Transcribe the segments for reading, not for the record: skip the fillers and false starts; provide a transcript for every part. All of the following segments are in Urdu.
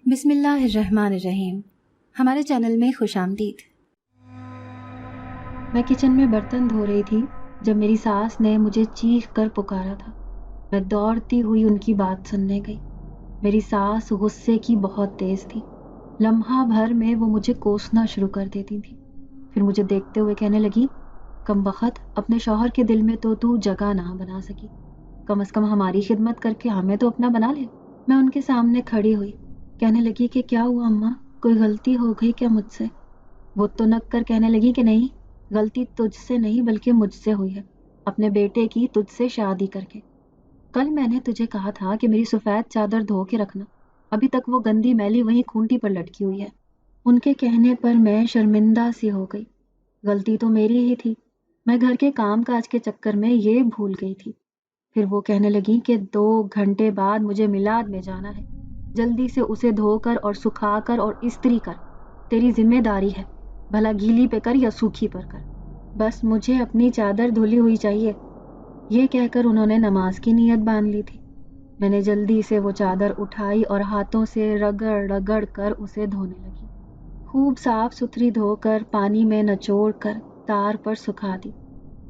بسم اللہ الرحمن الرحیم۔ ہمارے چینل میں خوش آمدید۔ میں کچن میں برتن دھو رہی تھی جب میری ساس نے مجھے چیخ کر پکارا تھا۔ میں دوڑتی ہوئی ان کی بات سننے گئی۔ میری ساس غصے کی بہت تیز تھی۔ لمحہ بھر میں وہ مجھے کوسنا شروع کر دیتی تھی، پھر مجھے دیکھتے ہوئے کہنے لگی، کم بخت، اپنے شوہر کے دل میں تو جگہ نہ بنا سکی، کم از کم ہماری خدمت کر کے ہمیں تو اپنا بنا لے۔ میں ان کے سامنے کھڑی ہوئی، کہنے لگی کہ کیا ہوا اماں، کوئی غلطی ہو گئی کیا مجھ سے؟ وہ تنک کر کہنے لگی کہ نہیں، غلطی تجھ سے نہیں بلکہ مجھ سے ہوئی ہے، اپنے بیٹے کی تجھ سے شادی کر کے۔ کل میں نے تجھے کہا تھا کہ میری سفید چادر دھو کے رکھنا، ابھی تک وہ گندی میلی وہیں کھونٹی پر لٹکی ہوئی ہے۔ ان کے کہنے پر میں شرمندہ سی ہو گئی۔ غلطی تو میری ہی تھی، میں گھر کے کام کاج کے چکر میں یہ بھول گئی تھی۔ پھر وہ کہنے لگی کہ 2 گھنٹے بعد مجھے میلاد میں جانا ہے، جلدی سے اسے دھو کر اور سکھا کر اور استری کر، تیری ذمہ داری ہے، بھلا گیلی پہ کر یا سوکھی پر کر، بس مجھے اپنی چادر دھلی ہوئی چاہیے۔ یہ کہہ کر انہوں نے نماز کی نیت باندھ لی تھی۔ میں نے جلدی سے وہ چادر اٹھائی اور ہاتھوں سے رگڑ رگڑ کر اسے دھونے لگی، خوب صاف ستھری دھو کر پانی میں نچوڑ کر تار پر سکھا دی۔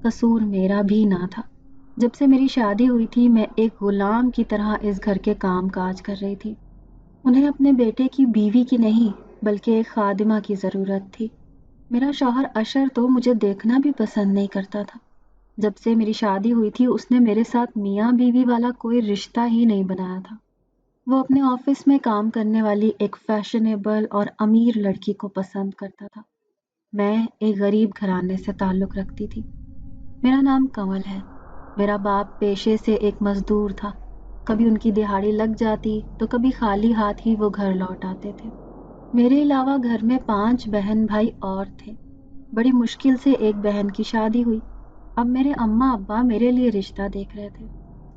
قصور میرا بھی نہ تھا۔ جب سے میری شادی ہوئی تھی میں ایک غلام کی طرح اس گھر کے کام کاج کر رہی تھی۔ انہیں اپنے بیٹے کی بیوی کی نہیں بلکہ ایک خادمہ کی ضرورت تھی۔ میرا شوہر اشر تو مجھے دیکھنا بھی پسند نہیں کرتا تھا۔ جب سے میری شادی ہوئی تھی اس نے میرے ساتھ میاں بیوی والا کوئی رشتہ ہی نہیں بنایا تھا۔ وہ اپنے آفس میں کام کرنے والی ایک فیشنیبل اور امیر لڑکی کو پسند کرتا تھا۔ میں ایک غریب گھرانے سے تعلق رکھتی تھی۔ میرا نام کنول ہے۔ میرا باپ پیشے سے ایک مزدور تھا، کبھی ان کی دہاڑی لگ جاتی تو کبھی خالی ہاتھ ہی وہ گھر لوٹ آتے تھے۔ میرے علاوہ گھر میں 5 بہن بھائی اور تھے۔ بڑی مشکل سے ایک بہن کی شادی ہوئی۔ اب میرے اماں ابا میرے لیے رشتہ دیکھ رہے تھے۔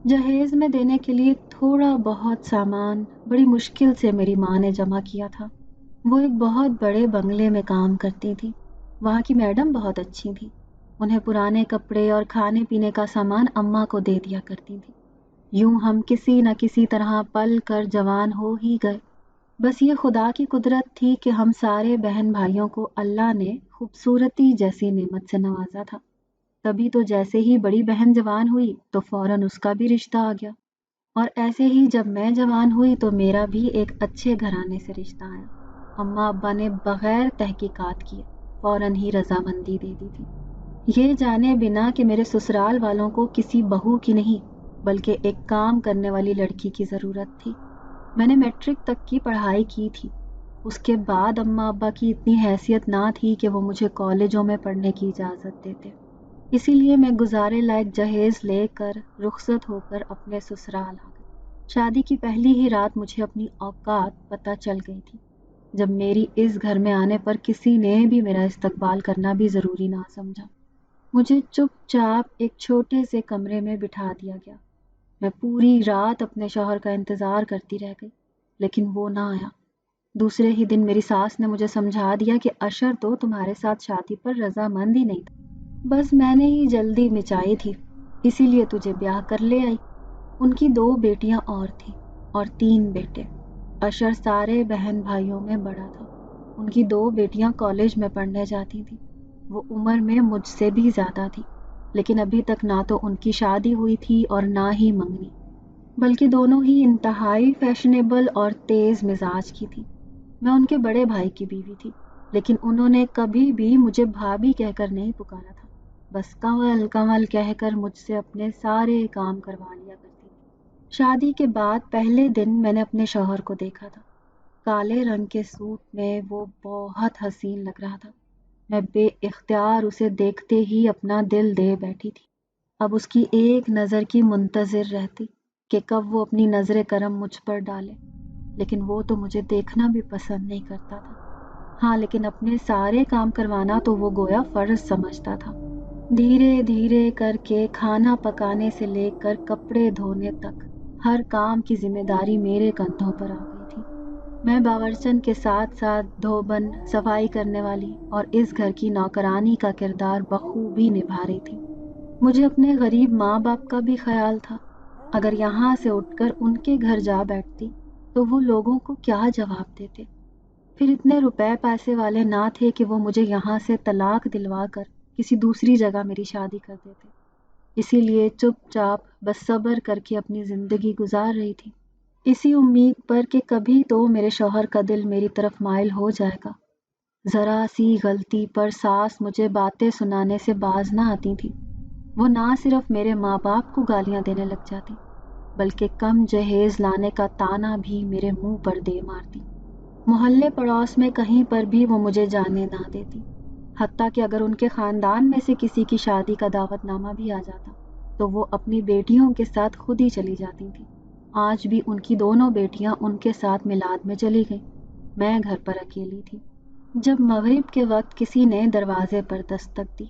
جہیز میں دینے کے لیے تھوڑا بہت سامان بڑی مشکل سے میری ماں نے جمع کیا تھا۔ وہ ایک بہت بڑے بنگلے میں کام کرتی تھی۔ وہاں کی میڈم بہت اچھی تھی۔ انہیں پرانے کپڑے اور کھانے پینے کا سامان اماں کو دے دیا کرتی تھی۔ یوں ہم کسی نہ کسی طرح پل کر جوان ہو ہی گئے۔ بس یہ خدا کی قدرت تھی کہ ہم سارے بہن بھائیوں کو اللہ نے خوبصورتی جیسی نعمت سے نوازا تھا۔ تبھی تو جیسے ہی بڑی بہن جوان ہوئی تو فوراً اس کا بھی رشتہ آ گیا، اور ایسے ہی جب میں جوان ہوئی تو میرا بھی ایک اچھے گھرانے سے رشتہ آیا۔ اماں ابا نے بغیر تحقیقات کیے فوراً ہی رضامندی دے دی تھی، یہ جانے بنا کہ میرے سسرال والوں کو کسی بہو کی نہیں بلکہ ایک کام کرنے والی لڑکی کی ضرورت تھی۔ میں نے میٹرک تک کی پڑھائی کی تھی۔ اس کے بعد اماں ابا کی اتنی حیثیت نہ تھی کہ وہ مجھے کالجوں میں پڑھنے کی اجازت دیتے، اسی لیے میں گزارے لائق جہیز لے کر رخصت ہو کر اپنے سسرال آ گئی۔ شادی کی پہلی ہی رات مجھے اپنی اوقات پتہ چل گئی تھی، جب میری اس گھر میں آنے پر کسی نے بھی میرا استقبال کرنا بھی ضروری نہ سمجھا۔ مجھے چپ چاپ ایک چھوٹے سے کمرے میں بٹھا دیا گیا۔ میں پوری رات اپنے شوہر کا انتظار کرتی رہ گئی، لیکن وہ نہ آیا۔ دوسرے ہی دن میری ساس نے مجھے سمجھا دیا کہ اشر تو تمہارے ساتھ شادی پر رضامند ہی نہیں تھا، بس میں نے ہی جلدی مچائی تھی، اسی لیے تجھے بیاہ کر لے آئی۔ ان کی 2 بیٹیاں اور تھیں اور 3 بیٹے۔ اشر سارے بہن بھائیوں میں بڑا تھا۔ ان کی 2 بیٹیاں کالج میں پڑھنے جاتی تھیں۔ وہ عمر میں مجھ سے بھی زیادہ تھی، لیکن ابھی تک نہ تو ان کی شادی ہوئی تھی اور نہ ہی منگنی، بلکہ دونوں ہی انتہائی فیشنیبل اور تیز مزاج کی تھی۔ میں ان کے بڑے بھائی کی بیوی تھی، لیکن انہوں نے کبھی بھی مجھے بھابھی کہہ کر نہیں پکارا تھا، بس کنول کنول کہہ کر مجھ سے اپنے سارے کام کروا لیا کرتی تھی۔ شادی کے بعد پہلے دن میں نے اپنے شوہر کو دیکھا تھا۔ کالے رنگ کے سوٹ میں وہ بہت حسین لگ رہا تھا۔ میں بے اختیار اسے دیکھتے ہی اپنا دل دے بیٹھی تھی۔ اب اس کی ایک نظر کی منتظر رہتی کہ کب وہ اپنی نظر کرم مجھ پر ڈالے، لیکن وہ تو مجھے دیکھنا بھی پسند نہیں کرتا تھا۔ ہاں، لیکن اپنے سارے کام کروانا تو وہ گویا فرض سمجھتا تھا۔ دھیرے دھیرے کر کے کھانا پکانے سے لے کر کپڑے دھونے تک ہر کام کی ذمہ داری میرے کندھوں پر آ گئی تھی۔ میں باورچن کے ساتھ ساتھ دھوبن، صفائی کرنے والی اور اس گھر کی نوکرانی کا کردار بخوبی نبھا رہی تھی۔ مجھے اپنے غریب ماں باپ کا بھی خیال تھا۔ اگر یہاں سے اٹھ کر ان کے گھر جا بیٹھتی تو وہ لوگوں کو کیا جواب دیتے؟ پھر اتنے روپے پیسے والے نہ تھے کہ وہ مجھے یہاں سے طلاق دلوا کر کسی دوسری جگہ میری شادی کر دیتے۔ اسی لیے چپ چاپ بس صبر کر کے اپنی زندگی گزار رہی تھی، اسی امید پر کہ کبھی تو میرے شوہر کا دل میری طرف مائل ہو جائے گا۔ ذرا سی غلطی پر ساس مجھے باتیں سنانے سے باز نہ آتی تھی۔ وہ نہ صرف میرے ماں باپ کو گالیاں دینے لگ جاتی، بلکہ کم جہیز لانے کا طعنہ بھی میرے منہ پر دے مارتی۔ محلے پڑوس میں کہیں پر بھی وہ مجھے جانے نہ دیتی، حتیٰ کہ اگر ان کے خاندان میں سے کسی کی شادی کا دعوت نامہ بھی آ جاتا تو وہ اپنی بیٹیوں کے ساتھ خود ہی چلی جاتی تھی۔ آج بھی ان کی دونوں بیٹیاں ان کے ساتھ میلاد میں چلی گئیں، میں گھر پر اکیلی تھی۔ جب مغرب کے وقت کسی نے دروازے پر دستک دی،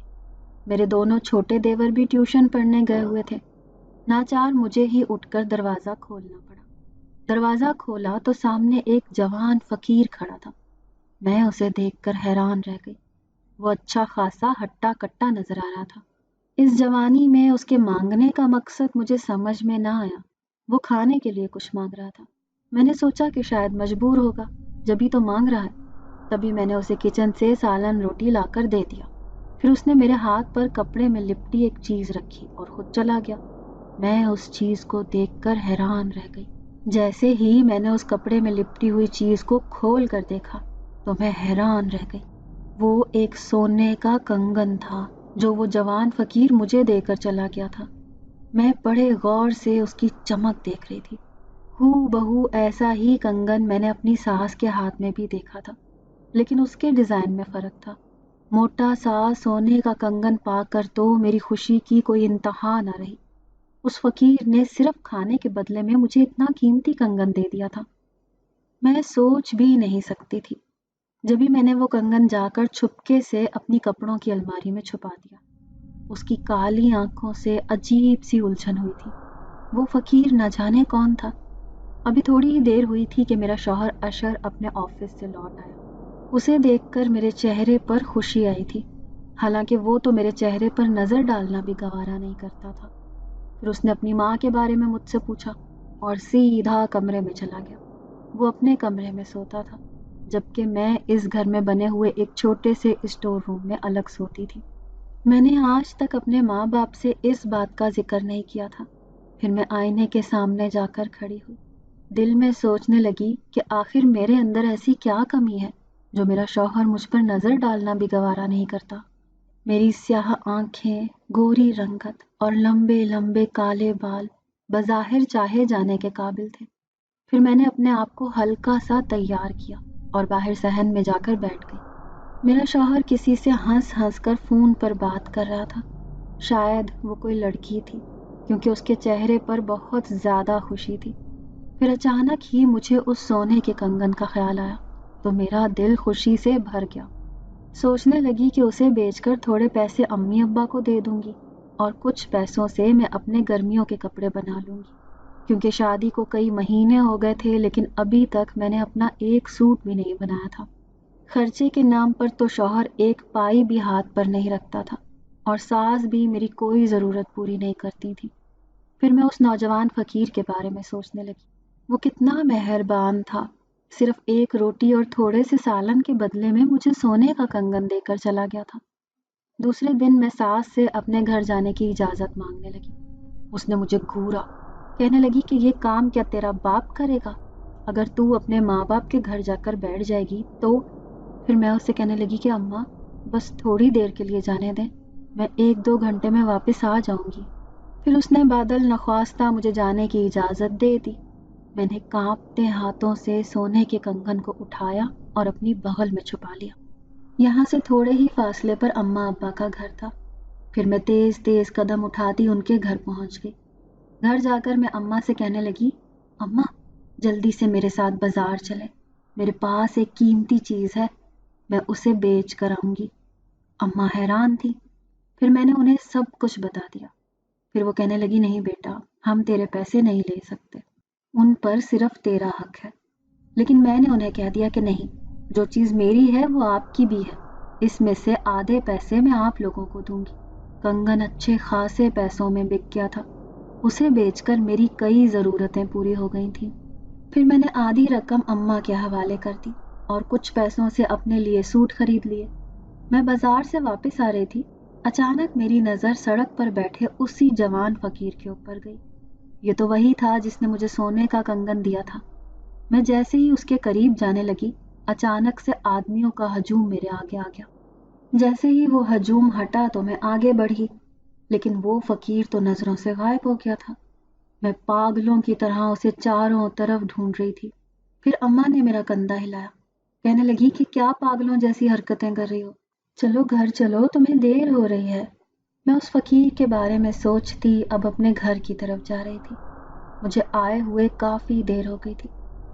میرے دونوں چھوٹے دیور بھی ٹیوشن پڑھنے گئے ہوئے تھے، ناچار مجھے ہی اٹھ کر دروازہ کھولنا پڑا۔ دروازہ کھولا تو سامنے ایک جوان فقیر کھڑا تھا۔ میں اسے دیکھ کر حیران رہ گئی۔ وہ اچھا خاصا ہٹا کٹا نظر آ رہا تھا۔ اس جوانی میں اس کے مانگنے کا مقصد مجھے سمجھ میں نہ آیا۔ وہ کھانے کے لیے کچھ مانگ رہا تھا۔ میں نے سوچا کہ شاید مجبور ہوگا، جبھی تو مانگ رہا ہے۔ تبھی میں نے اسے کچن سے سالن روٹی لا کر دے دیا۔ پھر اس نے میرے ہاتھ پر کپڑے میں لپٹی ایک چیز رکھی اور خود چلا گیا۔ میں اس چیز کو دیکھ کر حیران رہ گئی۔ جیسے ہی میں نے اس کپڑے میں لپٹی ہوئی چیز کو کھول کر دیکھا تو میں حیران رہ گئی۔ وہ ایک سونے کا کنگن تھا جو وہ جوان فقیر مجھے دے کر چلا گیا تھا۔ میں بڑے غور سے اس کی چمک دیکھ رہی تھی۔ ہو بہو ایسا ہی کنگن میں نے اپنی ساس کے ہاتھ میں بھی دیکھا تھا، لیکن اس کے ڈیزائن میں فرق تھا۔ موٹا سا سونے کا کنگن پا کر تو میری خوشی کی کوئی انتہا نہ رہی۔ اس فقیر نے صرف کھانے کے بدلے میں مجھے اتنا قیمتی کنگن دے دیا تھا۔ میں سوچ بھی نہیں سکتی تھی۔ جبھی میں نے وہ کنگن جا کر چھپکے سے اپنی کپڑوں کی الماری میں چھپا دیا۔ اس کی کالی آنکھوں سے عجیب سی الجھن ہوئی تھی۔ وہ فقیر نہ جانے کون تھا۔ ابھی تھوڑی ہی دیر ہوئی تھی کہ میرا شوہر اشر اپنے آفس سے لوٹ آیا۔ اسے دیکھ کر میرے چہرے پر خوشی آئی تھی، حالانکہ وہ تو میرے چہرے پر نظر ڈالنا بھی گوارا نہیں کرتا تھا۔ پھر اس نے اپنی ماں کے بارے میں مجھ سے پوچھا اور سیدھا کمرے میں چلا گیا۔ وہ اپنے کمرے میں سوتا تھا، جبکہ میں اس گھر میں بنے ہوئے ایک چھوٹے سے اسٹور روم میں الگ سوتی تھی۔ میں نے آج تک اپنے ماں باپ سے اس بات کا ذکر نہیں کیا تھا۔ پھر میں آئینے کے سامنے جا کر کھڑی ہوئی، دل میں سوچنے لگی کہ آخر میرے اندر ایسی کیا کمی ہے جو میرا شوہر مجھ پر نظر ڈالنا بھی گوارا نہیں کرتا۔ میری سیاہ آنکھیں، گوری رنگت اور لمبے لمبے کالے بال بظاہر چاہے جانے کے قابل تھے۔ پھر میں نے اپنے آپ کو ہلکا سا تیار کیا اور باہر صحن میں جا کر بیٹھ گئی۔ میرا شوہر کسی سے ہنس ہنس کر فون پر بات کر رہا تھا۔ شاید وہ کوئی لڑکی تھی، کیونکہ اس کے چہرے پر بہت زیادہ خوشی تھی۔ پھر اچانک ہی مجھے اس سونے کے کنگن کا خیال آیا تو میرا دل خوشی سے بھر گیا۔ سوچنے لگی کہ اسے بیچ کر تھوڑے پیسے امی ابا کو دے دوں گی اور کچھ پیسوں سے میں اپنے گرمیوں کے کپڑے بنا لوں گی، کیونکہ شادی کو کئی مہینے ہو گئے تھے لیکن ابھی تک میں نے اپنا ایک سوٹ بھی نہیں بنایا تھا۔ خرچے کے نام پر تو شوہر ایک پائی بھی ہاتھ پر نہیں رکھتا تھا اور ساس بھی میری کوئی ضرورت پوری نہیں کرتی تھی۔ پھر میں اس نوجوان فقیر کے بارے میں سوچنے لگی۔ وہ کتنا مہربان تھا، صرف ایک روٹی اور تھوڑے سے سالن کے بدلے میں مجھے سونے کا کنگن دے کر چلا گیا تھا۔ دوسرے دن میں ساس سے اپنے گھر جانے کی اجازت مانگنے لگی۔ اس نے مجھے گھورا، کہنے لگی کہ یہ کام کیا تیرا باپ کرے گا؟ اگر تو اپنے ماں باپ کے گھر جا کر بیٹھ جائے گی تو… پھر میں اس سے کہنے لگی کہ اماں بس تھوڑی دیر کے لیے جانے دیں، میں 1-2 گھنٹے میں واپس آ جاؤں گی۔ پھر اس نے بادل نخواستہ مجھے جانے کی اجازت دے دی۔ میں نے کانپتے ہاتھوں سے سونے کے کنگن کو اٹھایا اور اپنی بغل میں چھپا لیا۔ یہاں سے تھوڑے ہی فاصلے پر اماں ابا کا گھر تھا۔ پھر میں تیز تیز قدم اٹھاتی ان کے گھر پہنچ گئی۔ گھر جا کر میں اماں سے کہنے لگی، اماں جلدی سے میرے ساتھ بازار چلے، میرے پاس ایک قیمتی چیز ہے، میں اسے بیچ کر آؤں گی۔ اماں حیران تھی۔ پھر میں نے انہیں سب کچھ بتا دیا۔ پھر وہ کہنے لگی، نہیں بیٹا، ہم تیرے پیسے نہیں لے سکتے، ان پر صرف تیرا حق ہے۔ لیکن میں نے انہیں کہہ دیا کہ نہیں، جو چیز میری ہے وہ آپ کی بھی ہے، اس میں سے آدھے پیسے میں آپ لوگوں کو دوں گی۔ کنگن اچھے خاصے پیسوں میں بک گیا تھا۔ اسے بیچ کر میری کئی ضرورتیں پوری ہو گئی تھیں۔ پھر میں نے آدھی رقم اماں کے حوالے کر دی اور کچھ پیسوں سے اپنے لیے سوٹ خرید لیے۔ میں بازار سے واپس آ رہی تھی، اچانک میری نظر سڑک پر بیٹھے اسی جوان فقیر کے اوپر گئی۔ یہ تو وہی تھا جس نے مجھے سونے کا کنگن دیا تھا۔ میں جیسے ہی اس کے قریب جانے لگی، اچانک سے آدمیوں کا ہجوم میرے آگے آ گیا۔ جیسے ہی وہ ہجوم ہٹا تو میں آگے بڑھی، لیکن وہ فقیر تو نظروں سے غائب ہو گیا تھا۔ میں پاگلوں کی طرح اسے چاروں طرف ڈھونڈ رہی تھی۔ پھر اماں نے میرا کندھا ہلایا، کہنے لگی کہ کیا پاگلوں جیسی حرکتیں کر رہی ہو، چلو گھر چلو، تمہیں دیر ہو رہی ہے۔ میں اس فقیر کے بارے میں سوچتی اب اپنے گھر کی طرف جا رہی تھی۔ مجھے آئے ہوئے کافی دیر ہو گئی تھی،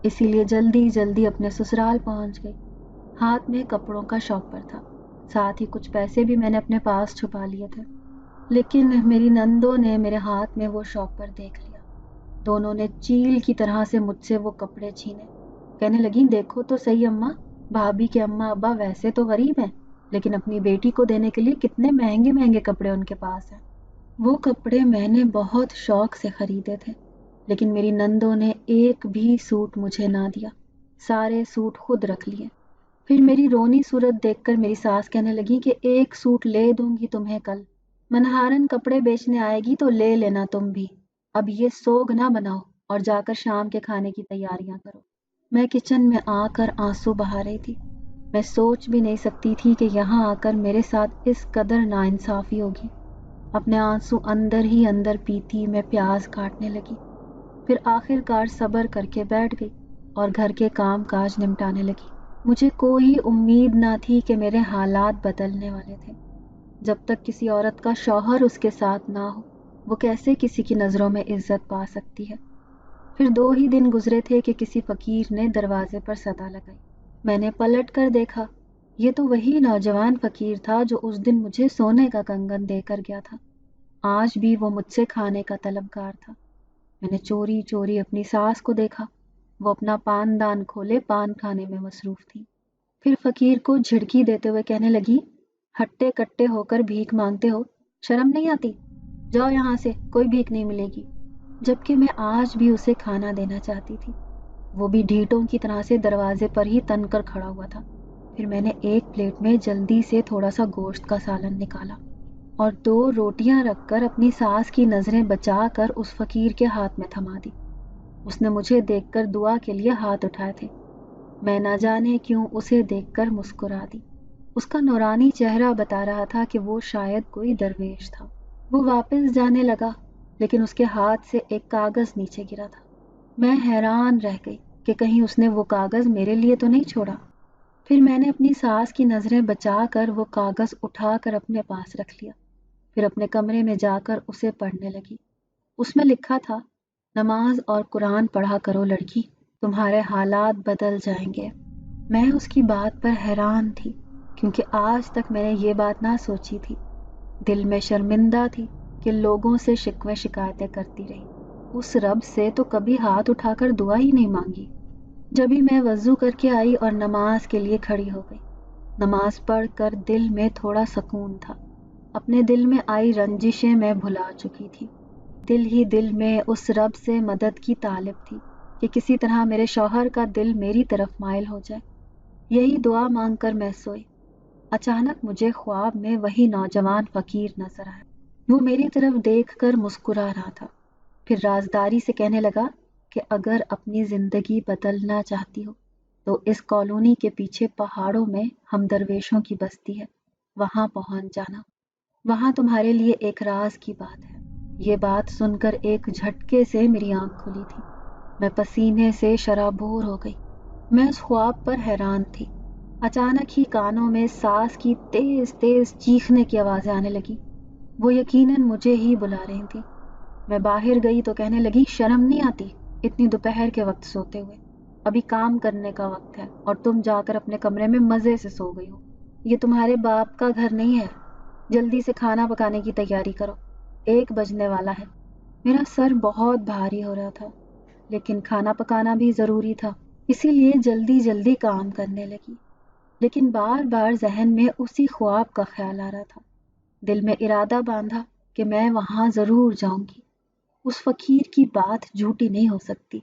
اسی لیے جلدی جلدی اپنے سسرال پہنچ گئی۔ ہاتھ میں کپڑوں کا شاپر تھا، ساتھ ہی کچھ پیسے بھی میں نے اپنے پاس چھپا لیے تھے، لیکن میری نندوں نے میرے ہاتھ میں وہ شاپر دیکھ لیا۔ دونوں نے چیل کی طرح سے مجھ سے وہ کپڑے چھینے، کہنے لگیں دیکھو تو صحیح اماں، بھابھی کے اماں ابا ویسے تو غریب ہیں، لیکن اپنی بیٹی کو دینے کے لیے کتنے مہنگے مہنگے کپڑے ان کے پاس ہیں۔ وہ کپڑے میں نے بہت شوق سے خریدے تھے، لیکن میری نندوں نے ایک بھی سوٹ مجھے نہ دیا، سارے سوٹ خود رکھ لیے۔ پھر میری رونی صورت دیکھ کر میری ساس کہنے لگی کہ ایک سوٹ لے دوں گی تمہیں کل، منہارن کپڑے بیچنے آئے گی تو لے لینا تم بھی، اب یہ سوگ نہ بناؤ اور جا کر شام کے کھانے کی تیاریاں کرو۔ میں کچن میں آ کر آنسو بہا رہی تھی۔ میں سوچ بھی نہیں سکتی تھی کہ یہاں آ کر میرے ساتھ اس قدر ناانصافی ہوگی۔ اپنے آنسو اندر ہی اندر پیتی میں پیاز کاٹنے لگی، پھر آخر کار صبر کر کے بیٹھ گئی اور گھر کے کام کاج نمٹانے لگی۔ مجھے کوئی امید نہ تھی کہ میرے حالات بدلنے والے تھے۔ جب تک کسی عورت کا شوہر اس کے ساتھ نہ ہو، وہ کیسے کسی کی نظروں میں عزت پا سکتی ہے؟ پھر 2 ہی دن گزرے تھے کہ کسی فقیر نے دروازے پر صدا لگائی۔ میں نے پلٹ کر دیکھا، یہ تو وہی نوجوان فقیر تھا جو اس دن مجھے سونے کا کنگن دے کر گیا تھا۔ آج بھی وہ مجھ سے کھانے کا طلبگار تھا۔ میں نے چوری چوری اپنی ساس کو دیکھا، وہ اپنا پان دان کھولے پان کھانے میں مصروف تھی۔ پھر فقیر کو جھڑکی دیتے ہوئے کہنے لگی، ہٹے کٹے ہو کر بھیک مانگتے ہو، شرم نہیں آتی؟ جاؤ یہاں سے، کوئی بھیک نہیں ملے گی۔ جبکہ میں آج بھی اسے کھانا دینا چاہتی تھی، وہ بھی ڈھیٹوں کی طرح سے دروازے پر ہی تن کر کھڑا ہوا تھا۔ پھر میں نے ایک پلیٹ میں جلدی سے تھوڑا سا گوشت کا سالن نکالا اور 2 روٹیاں رکھ کر اپنی ساس کی نظریں بچا کر اس فقیر کے ہاتھ میں تھما دی۔ اس نے مجھے دیکھ کر دعا کے لیے ہاتھ اٹھائے تھے، میں نہ جانے کیوں اسے دیکھ کر مسکرا دی۔ اس کا نورانی چہرہ بتا رہا تھا کہ وہ شاید کوئی درویش تھا۔ وہ واپس جانے لگا، لیکن اس کے ہاتھ سے ایک کاغذ نیچے گرا تھا۔ میں حیران رہ گئی کہ کہیں اس نے وہ کاغذ میرے لیے تو نہیں چھوڑا۔ پھر میں نے اپنی ساس کی نظریں بچا کر وہ کاغذ اٹھا کر اپنے پاس رکھ لیا، پھر اپنے کمرے میں جا کر اسے پڑھنے لگی۔ اس میں لکھا تھا، نماز اور قرآن پڑھا کرو لڑکی، تمہارے حالات بدل جائیں گے۔ میں اس کی بات پر حیران تھی، کیونکہ آج تک میں نے یہ بات نہ سوچی تھی۔ دل میں شرمندہ تھی کہ لوگوں سے شکوے شکایتیں کرتی رہی، اس رب سے تو کبھی ہاتھ اٹھا کر دعا ہی نہیں مانگی۔ جبھی میں وضو کر کے آئی اور نماز کے لیے کھڑی ہو گئی، نماز پڑھ کر دل میں تھوڑا سکون تھا۔ اپنے دل میں آئی رنجشیں میں بھلا چکی تھی۔ دل ہی دل میں اس رب سے مدد کی طالب تھی کہ کسی طرح میرے شوہر کا دل میری طرف مائل ہو جائے۔ یہی دعا مانگ کر میں سوئی۔ اچانک مجھے خواب میں وہی نوجوان فقیر نظر آیا۔ وہ میری طرف دیکھ کر مسکرا رہا تھا، پھر رازداری سے کہنے لگا کہ اگر اپنی زندگی بدلنا چاہتی ہو تو اس کالونی کے پیچھے پہاڑوں میں ہم درویشوں کی بستی ہے، وہاں پہنچ جانا، وہاں تمہارے لیے ایک راز کی بات ہے۔ یہ بات سن کر ایک جھٹکے سے میری آنکھ کھلی تھی، میں پسینے سے شرابور ہو گئی۔ میں اس خواب پر حیران تھی۔ اچانک ہی کانوں میں ساس کی تیز تیز چیخنے کی آوازیں آنے لگی، وہ یقیناً مجھے ہی بلا رہی تھی۔ میں باہر گئی تو کہنے لگی، شرم نہیں آتی اتنی دوپہر کے وقت سوتے ہوئے؟ ابھی کام کرنے کا وقت ہے اور تم جا کر اپنے کمرے میں مزے سے سو گئی ہو۔ یہ تمہارے باپ کا گھر نہیں ہے، جلدی سے کھانا پکانے کی تیاری کرو، 1 بجنے والا ہے۔ میرا سر بہت بھاری ہو رہا تھا، لیکن کھانا پکانا بھی ضروری تھا، اسی لیے جلدی جلدی کام کرنے لگی۔ لیکن بار بار ذہن میں اسی خواب کا خیال آ رہا تھا۔ دل میں ارادہ باندھا کہ میں وہاں ضرور جاؤں گی، اس فقیر کی بات جھوٹی نہیں ہو سکتی،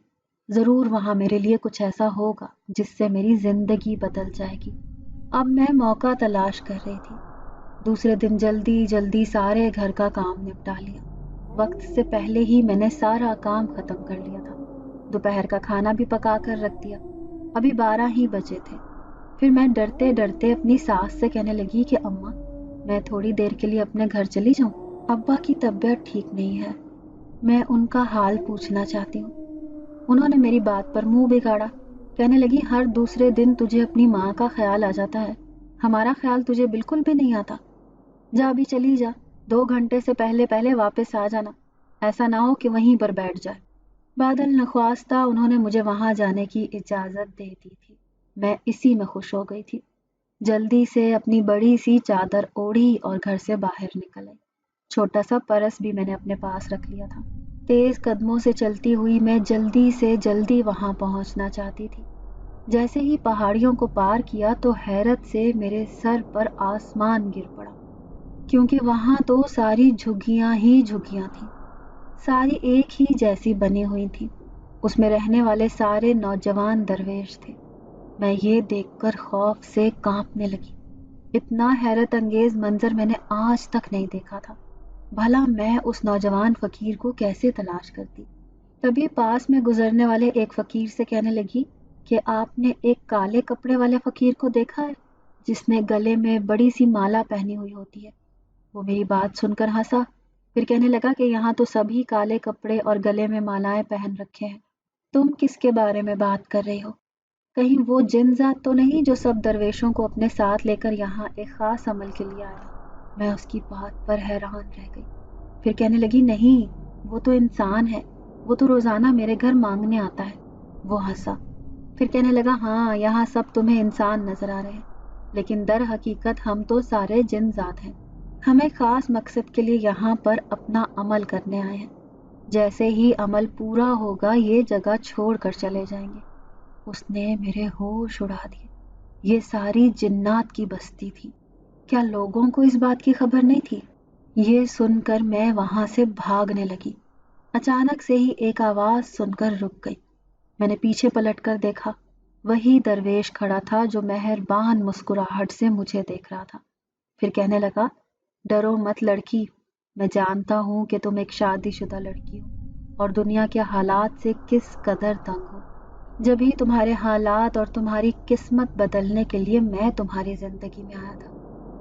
ضرور وہاں میرے لیے کچھ ایسا ہوگا جس سے میری زندگی بدل جائے گی۔ اب میں موقع تلاش کر رہی تھی۔ دوسرے دن جلدی جلدی سارے گھر کا کام نپٹا لیا۔ وقت سے پہلے ہی میں نے سارا کام ختم کر لیا تھا۔ دوپہر کا کھانا بھی پکا کر رکھ دیا۔ ابھی 12 ہی بجے تھے۔ پھر میں ڈرتے ڈرتے اپنی ساس سے کہنے لگی کہ اماں، میں تھوڑی دیر کے لیے اپنے گھر چلی جاؤں؟ ابا کی طبیعت ٹھیک نہیں ہے، میں ان کا حال پوچھنا چاہتی ہوں۔ انہوں نے میری بات پر منہ بگاڑا، کہنے لگی ہر دوسرے دن تجھے اپنی ماں کا خیال آ جاتا ہے، ہمارا خیال تجھے بالکل بھی نہیں آتا۔ جا ابھی چلی جا، 2 گھنٹے سے پہلے پہلے واپس آ جانا، ایسا نہ ہو کہ وہیں پر بیٹھ جائے۔ بادل نخواستہ انہوں نے مجھے وہاں جانے کی اجازت دے دی تھی۔ میں اسی میں خوش ہو گئی تھی۔ جلدی سے اپنی بڑی سی چادر اوڑھی اور گھر سے باہر نکل آئی۔ چھوٹا سا پرس بھی میں نے اپنے پاس رکھ لیا تھا۔ تیز قدموں سے چلتی ہوئی میں جلدی سے جلدی وہاں پہنچنا چاہتی تھی۔ جیسے ہی پہاڑیوں کو پار کیا تو حیرت سے میرے سر پر آسمان گر پڑا، کیونکہ وہاں تو ساری جھگیاں ہی جھگیاں تھیں، ساری ایک ہی جیسی بنی ہوئی تھیں۔ اس میں رہنے والے سارے نوجوان درویش تھے۔ میں یہ دیکھ کر خوف سے کانپنے لگی۔ اتنا حیرت انگیز منظر میں نے آج تک نہیں دیکھا تھا۔ بھلا میں اس نوجوان فقیر کو کیسے تلاش کرتی؟ تبھی پاس میں گزرنے والے ایک فقیر سے کہنے لگی کہ آپ نے ایک کالے کپڑے والے فقیر کو دیکھا ہے جس نے گلے میں بڑی سی مالا پہنی ہوئی ہوتی ہے؟ وہ میری بات سن کر ہنسا، پھر کہنے لگا کہ یہاں تو سبھی کالے کپڑے اور گلے میں مالائیں پہن رکھے ہیں، تم کس کے بارے میں بات کر رہی ہو؟ کہیں وہ جن ذات تو نہیں جو سب درویشوں کو اپنے ساتھ لے کر یہاں ایک خاص عمل کے لیے آیا؟ میں اس کی بات پر حیران رہ گئی۔ پھر کہنے لگی نہیں، وہ تو انسان ہے، وہ تو روزانہ میرے گھر مانگنے آتا ہے۔ وہ ہنسا، پھر کہنے لگا ہاں، یہاں سب تمہیں انسان نظر آ رہے ہیں، لیکن در حقیقت ہم تو سارے جن ذات ہیں۔ ہم ایک خاص مقصد کے لیے یہاں پر اپنا عمل کرنے آئے ہیں۔ جیسے ہی عمل پورا ہوگا یہ جگہ چھوڑ کر چلے جائیں گے۔ اس نے میرے ہوش اڑا دیے۔ یہ ساری جنات کی بستی تھی۔ کیا لوگوں کو اس بات کی خبر نہیں تھی؟ یہ سن کر میں وہاں سے بھاگنے لگی۔ اچانک سے ہی ایک آواز سن کر رک گئی۔ میں نے پیچھے پلٹ کر دیکھا، وہی درویش کھڑا تھا جو مہربان مسکراہٹ سے مجھے دیکھ رہا تھا۔ پھر کہنے لگا ڈرو مت لڑکی، میں جانتا ہوں کہ تم ایک شادی شدہ لڑکی ہو اور دنیا کے حالات سے کس قدر تنگ ہو۔ جبھی تمہارے حالات اور تمہاری قسمت بدلنے کے لیے میں تمہاری زندگی میں آیا تھا۔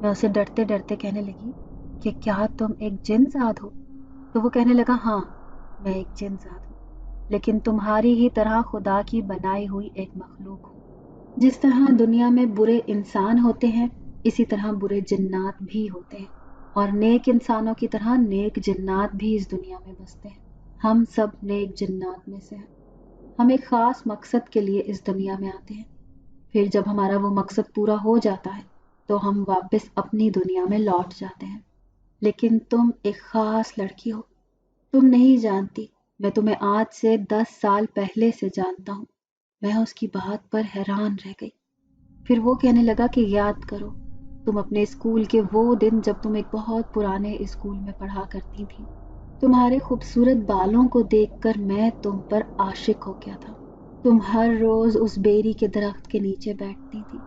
میں اسے ڈرتے ڈرتے کہنے لگی کہ کیا تم ایک جن ذات ہو؟ تو وہ کہنے لگا ہاں، میں ایک جن ذات ہوں، لیکن تمہاری ہی طرح خدا کی بنائی ہوئی ایک مخلوق ہوں۔ جس طرح دنیا میں برے انسان ہوتے ہیں، اسی طرح برے جنات بھی ہوتے ہیں، اور نیک انسانوں کی طرح نیک جنات بھی اس دنیا میں بستے ہیں۔ ہم سب نیک جنات میں سے ہیں۔ ہم ایک خاص مقصد کے لیے اس دنیا میں آتے ہیں، پھر جب ہمارا وہ مقصد پورا ہو جاتا ہے تو ہم واپس اپنی دنیا میں لوٹ جاتے ہیں۔ لیکن تم ایک خاص لڑکی ہو، تم نہیں جانتی، میں تمہیں آج سے 10 سال پہلے سے جانتا ہوں۔ میں اس کی بات پر حیران رہ گئی۔ پھر وہ کہنے لگا کہ یاد کرو تم اپنے اسکول کے وہ دن جب تم ایک بہت پرانے اسکول میں پڑھا کرتی تھی۔ تمہارے خوبصورت بالوں کو دیکھ کر میں تم پر عاشق ہو گیا تھا۔ تم ہر روز اس بیری کے درخت کے نیچے بیٹھتی تھی۔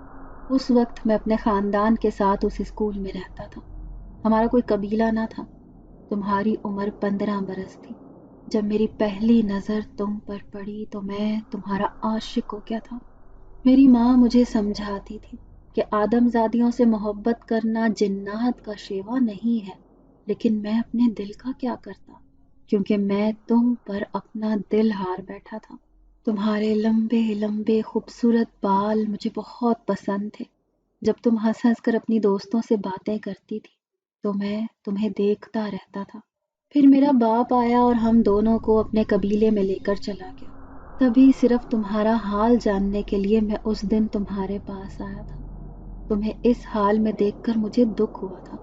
اس وقت میں اپنے خاندان کے ساتھ اس اسکول میں رہتا تھا۔ ہمارا کوئی قبیلہ نہ تھا۔ تمہاری عمر 15 برس تھی۔ جب میری پہلی نظر تم پر پڑی تو میں تمہارا عاشق ہو گیا تھا۔ میری ماں مجھے سمجھاتی تھی کہ آدم زادیوں سے محبت کرنا جنات کا شیوا نہیں ہے، لیکن میں اپنے دل کا کیا کرتا، کیونکہ میں تم پر اپنا دل ہار بیٹھا تھا۔ تمہارے لمبے لمبے خوبصورت بال مجھے بہت پسند تھے۔ جب تم ہنس ہنس کر اپنی دوستوں سے باتیں کرتی تھی تو میں تمہیں دیکھتا رہتا تھا۔ پھر میرا باپ آیا اور ہم دونوں کو اپنے قبیلے میں لے کر چلا گیا۔ تبھی صرف تمہارا حال جاننے کے لیے میں اس دن تمہارے پاس آیا تھا۔ تمہیں اس حال میں دیکھ کر مجھے دکھ ہوا تھا،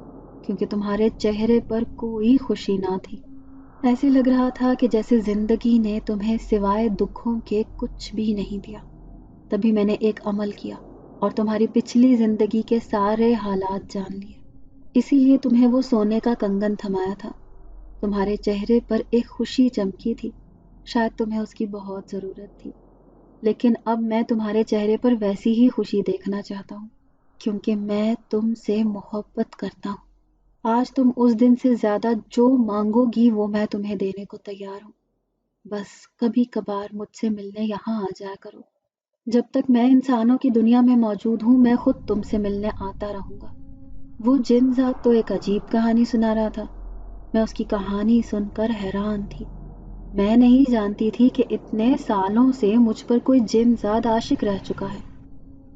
کیونکہ تمہارے چہرے پر کوئی خوشی نہ تھی۔ ایسے لگ رہا تھا کہ جیسے زندگی نے تمہیں سوائے دکھوں کے کچھ بھی نہیں دیا۔ تبھی میں نے ایک عمل کیا اور تمہاری پچھلی زندگی کے سارے حالات جان لیے۔ اسی لیے تمہیں وہ سونے کا کنگن تھمایا تھا۔ تمہارے چہرے پر ایک خوشی چمکی تھی، شاید تمہیں اس کی بہت ضرورت تھی، لیکن اب میں تمہارے چہرے پر ویسی ہی خوشی دیکھنا چاہتا ہوں، کیونکہ میں تم سے محبت کرتا ہوں۔ آج تم اس دن سے زیادہ جو مانگو گی وہ میں تمہیں دینے کو تیار ہوں۔ بس کبھی کبھار مجھ سے ملنے یہاں آ جایا کرو۔ جب تک میں انسانوں کی دنیا میں موجود ہوں میں خود تم سے ملنے آتا رہوں گا۔ وہ جن ذات تو ایک عجیب کہانی سنا رہا تھا۔ میں اس کی کہانی سن کر حیران تھی۔ میں نہیں جانتی تھی کہ اتنے سالوں سے مجھ پر کوئی جن ذات عاشق رہ چکا ہے،